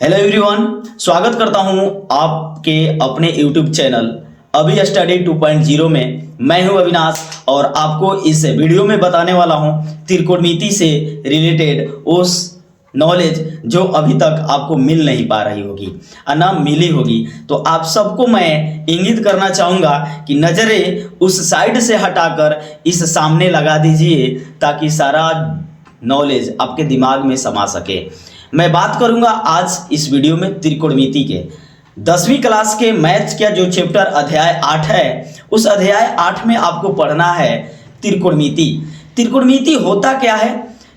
Hello everyone, स्वागत करता हूं आपके अपने यूट्यूब चैनल अभी स्टडी 2.0 में। मैं हूं अविनाश और आपको इस वीडियो में बताने वाला हूं त्रिकोणमिति से रिलेटेड उस नॉलेज जो अभी तक आपको मिल नहीं पा रही होगी और ना मिली होगी। तो आप सबको मैं इंगित करना चाहूँगा कि नज़रें उस साइड से हटाकर इस सामने लगा दीजिए ताकि सारा नॉलेज आपके दिमाग में समा सके। मैं बात करूंगा आज इस वीडियो में त्रिकोणमिति के 10वीं क्लास के मैथ्स का जो चैप्टर अध्याय 8 है, उस अध्याय 8 में आपको पढ़ना है त्रिकोणमिति। त्रिकोणमिति होता क्या है,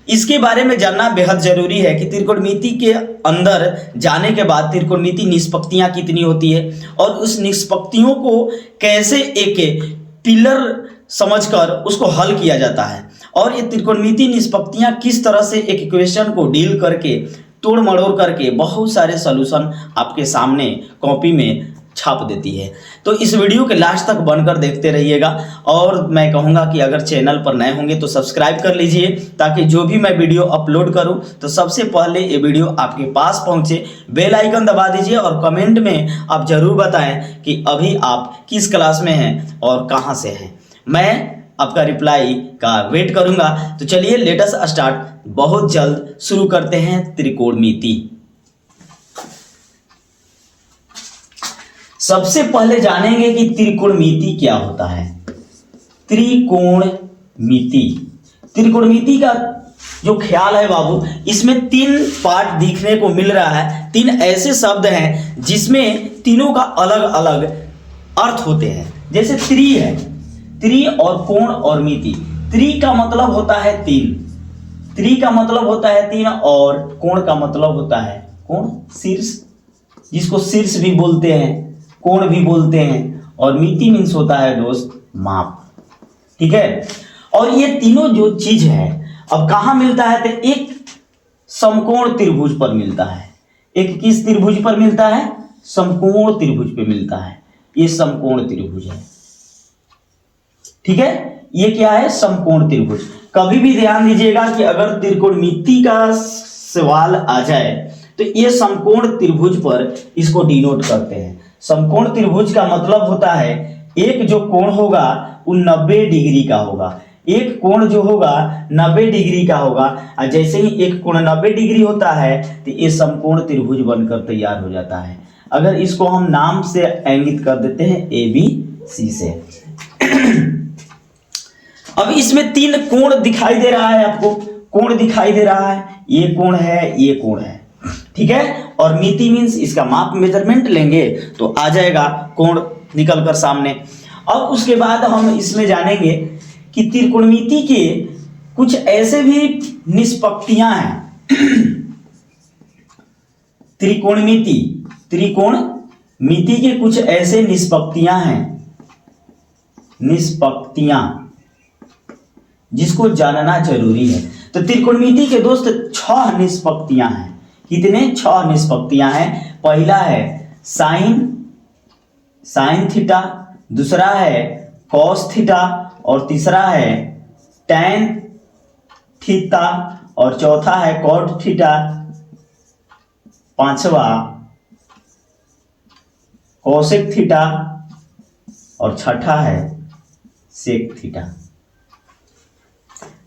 इसके बारे में जानना बेहद जरूरी है कि त्रिकोणमिति के अंदर जाने के बाद त्रिकोणमिति निष्पत्तियां कितनी होती है और उस निष्पत्तियों को कैसे एक पिलर समझकर उसको हल किया जाता है और ये त्रिकोणमिति निष्पत्तियां किस तरह से एक इक्वेशन को डील करके तोड़ मड़ोड़ करके बहुत सारे सॉल्यूशन आपके सामने कॉपी में छाप देती है। तो इस वीडियो के लास्ट तक बनकर देखते रहिएगा और मैं कहूँगा कि अगर चैनल पर नए होंगे तो सब्सक्राइब कर लीजिए ताकि जो भी मैं वीडियो अपलोड करूं तो सबसे पहले ये वीडियो आपके पास पहुंचे। बेल आइकन दबा दीजिए और कमेंट में आप जरूर बताएं कि अभी आप किस क्लास में हैं और कहां से हैं। मैं आपका रिप्लाई का वेट करूंगा। तो चलिए लेट अस स्टार्ट, बहुत जल्द शुरू करते हैं त्रिकोणमिति। सबसे पहले जानेंगे कि त्रिकोणमिति क्या होता है। त्रिकोणमिति त्रिकोणमिति का जो ख्याल है बाबू, इसमें 3 पार्ट दिखने को मिल रहा है। 3 ऐसे शब्द हैं जिसमें तीनों का अलग अलग अर्थ होते हैं। जैसे त्रि है, त्रि और कोण और मिति। त्रि का मतलब होता है 3, त्रि का मतलब होता है 3 और कोण का मतलब होता है कोण शीर्ष, जिसको शीर्ष भी बोलते हैं, कोण भी बोलते हैं। और मिति मीन्स होता है दोस्त माप, ठीक है। और ये तीनों जो चीज है अब कहां मिलता है, तो एक समकोण त्रिभुज पर मिलता है। एक किस त्रिभुज पर मिलता है, समकोण त्रिभुज पे मिलता है। ये समकोण त्रिभुज है, ठीक है। ये क्या है, समकोण त्रिभुज। कभी भी ध्यान दीजिएगा कि अगर त्रिकोणमिति का सवाल आ जाए तो ये समकोण त्रिभुज पर इसको डिनोट करते हैं। समकोण त्रिभुज का मतलब होता है एक जो कोण होगा वो 90 डिग्री का होगा। एक कोण जो होगा 90 डिग्री का होगा और जैसे ही एक कोण 90 डिग्री होता है तो ये समकोण त्रिभुज बनकर तैयार हो जाता है। अगर इसको हम नाम से इंगित कर देते हैं ABC से। अब इसमें 3 कोण दिखाई दे रहा है, आपको कोण दिखाई दे रहा है, ये कोण है, ये कोण है, ठीक है। और मिति मीन्स इसका माप मेजरमेंट लेंगे तो आ जाएगा कोण निकल कर सामने। अब उसके बाद हम इसमें जानेंगे कि त्रिकोणमिति के कुछ ऐसे भी निष्पत्तियां हैं। त्रिकोणमिति के कुछ ऐसे निष्पत्तियां हैं, निष्पत्तियां जिसको जानना जरूरी है। तो त्रिकोणमिति के दोस्त 6 निष्पत्तियां हैं। कितने, 6 निष्पत्तियां हैं। पहला है साइन थीटा, दूसरा है कॉस थीटा और तीसरा है टैन थीटा और चौथा है कॉट थीटा, पांचवा कोसेक थीटा और छठा है sec theta.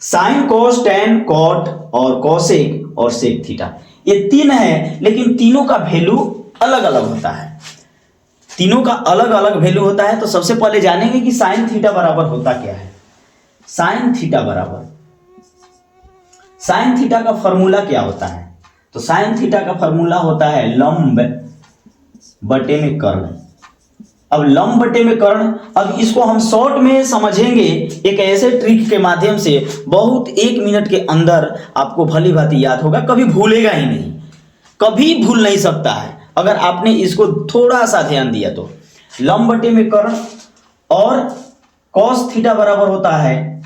Sine, cos, tan, cot और कोसेक और सेक थीटा, ये 3 है, लेकिन तीनों का वैल्यू अलग अलग होता है। तीनों का अलग अलग वैल्यू होता है। तो सबसे पहले जानेंगे कि साइन थीटा बराबर होता क्या है। साइन थीटा का फॉर्मूला क्या होता है, तो साइन थीटा का फॉर्मूला होता है लंब बटे में कर्ण। अब लंब बटे में कर्ण, अब इसको हम शॉर्ट में समझेंगे एक ऐसे ट्रिक के माध्यम से, बहुत 1 मिनट के अंदर आपको भली भांति याद होगा, कभी भूलेगा ही नहीं, कभी भूल नहीं सकता है अगर आपने इसको थोड़ा सा ध्यान दिया तो। लंब बटे में कर्ण और कॉस थीटा बराबर होता है,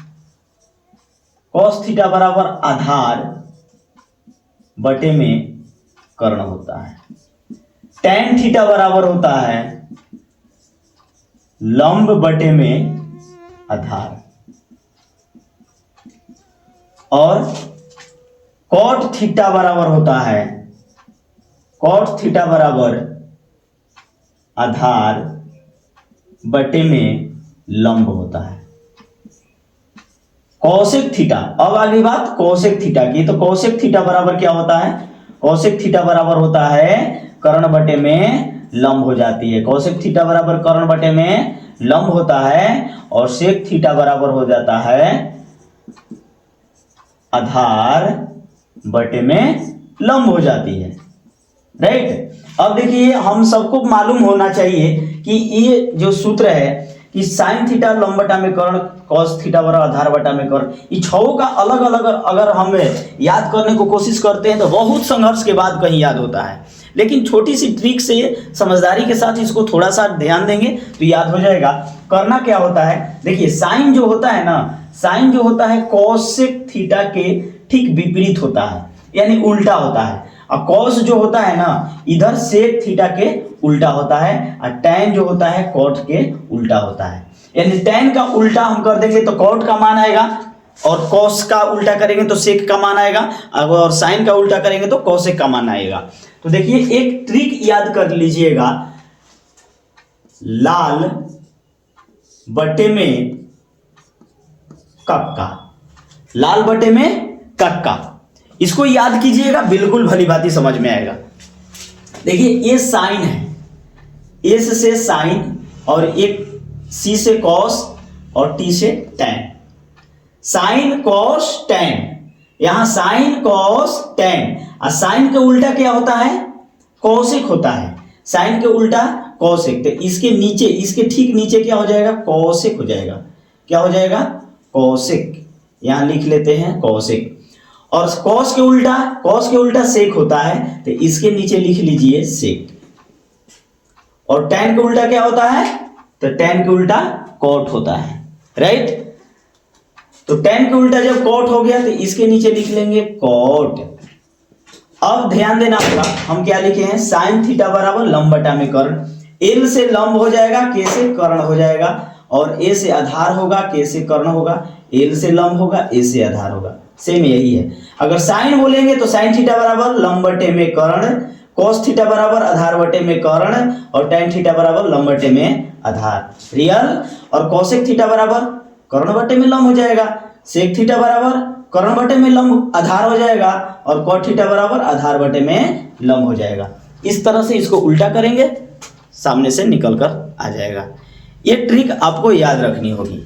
कॉस थीटा बराबर आधार बटे में कर्ण होता है। टैन थीटा बराबर होता है लंब बटे में आधार और कॉट थीटा बराबर होता है कॉट थीटा बराबर आधार बटे में लंब होता है। कौशिक थीटा, अब अगली बात कौशिक थीटा की, तो कौशिक थीटा बराबर क्या होता है? कौशिक थीटा बराबर होता है कर्ण बटे में लंब हो जाती है। कौशिक थीटा बराबर कर्ण बटे में लंब होता है और सेक थीटा बराबर हो जाता है आधार बटे में लंब हो जाती है। राइट। अब देखिए हम सबको मालूम होना चाहिए कि ये जो सूत्र है कि साइन थीटा लंब बटा में कर्ण, कॉस थीटा बराबर आधार बटा में कर्ण, ये छहों का अलग अलग अगर हम याद करने को कोशिश करते हैं तो बहुत संघर्ष के बाद कहीं याद होता है, लेकिन छोटी सी ट्रिक से समझदारी के साथ इसको थोड़ा सा ध्यान देंगे तो याद हो जाएगा। करना क्या होता है, देखिए साइन जो होता है ना, साइन जो होता है कॉसेक थीटा के ठीक विपरीत होता है, यानी उल्टा होता है। और कॉस जो होता है ना इधर सेक थीटा के उल्टा होता है, और टैन जो होता है कॉट के उल्टा होता है। यानी टैन का उल्टा हम कर देंगे तो कॉट का मान आएगा, और कॉस का उल्टा करेंगे तो सेक का मान आएगा, और साइन का उल्टा करेंगे तो कॉसेक का मान आएगा। तो देखिए एक ट्रिक याद कर लीजिएगा, लाल बटे में कक्का, लाल बटे में कक्का, इसको याद कीजिएगा, बिल्कुल भली भांति समझ में आएगा। देखिए ये साइन है, एस से साइन और एक सी से कॉस और टी से टैन, साइन कॉस टैन, यहां साइन कॉस टैन। और साइन का उल्टा क्या होता है? कॉसेक होता है। साइन के उल्टा कॉसेक, तो इसके नीचे, इसके ठीक नीचे क्या हो जाएगा? कॉसेक हो जाएगा। क्या हो जाएगा? कॉसेक। यहां लिख लेते हैं कॉसेक। और कॉस के उल्टा, कॉस के उल्टा सेक होता है, तो इसके नीचे लिख लीजिए सेक। और टैन के उल्टा क्या होता है? तो टैन के उल्टा कॉट होता है। राइट। तो टैन के उल्टा जब कॉट हो गया तो इसके नीचे लिख लेंगे कॉट। अब ध्यान देना होगा, हम क्या लिखे हैं? साइन थीटा बराबर लंब बटा में कर्ण। एल से लंब हो जाएगा, के से कर्ण हो जाएगा, और ए से आधार होगा, के से कर्ण होगा, एल से लंब होगा, ए से आधार होगा। सेम यही है। अगर साइन बोलेंगे तो साइन थीटा बराबर लंब बटे में कर्ण, कॉस थीटा बराबर आधार बटे में कर्ण, और टैन थीटा बराबर लंब बटे में आधार। रियल। और कॉसेक थीटा बराबर कर्ण बटे में लंब हो जाएगा, सेक थीटा बराबर कर्ण बटे में लंब आधार हो जाएगा, और कॉट थीटा बराबर आधार बटे में लंब हो जाएगा। इस तरह से इसको उल्टा करेंगे, सामने से निकल कर आ जाएगा। ये ट्रिक आपको याद रखनी होगी।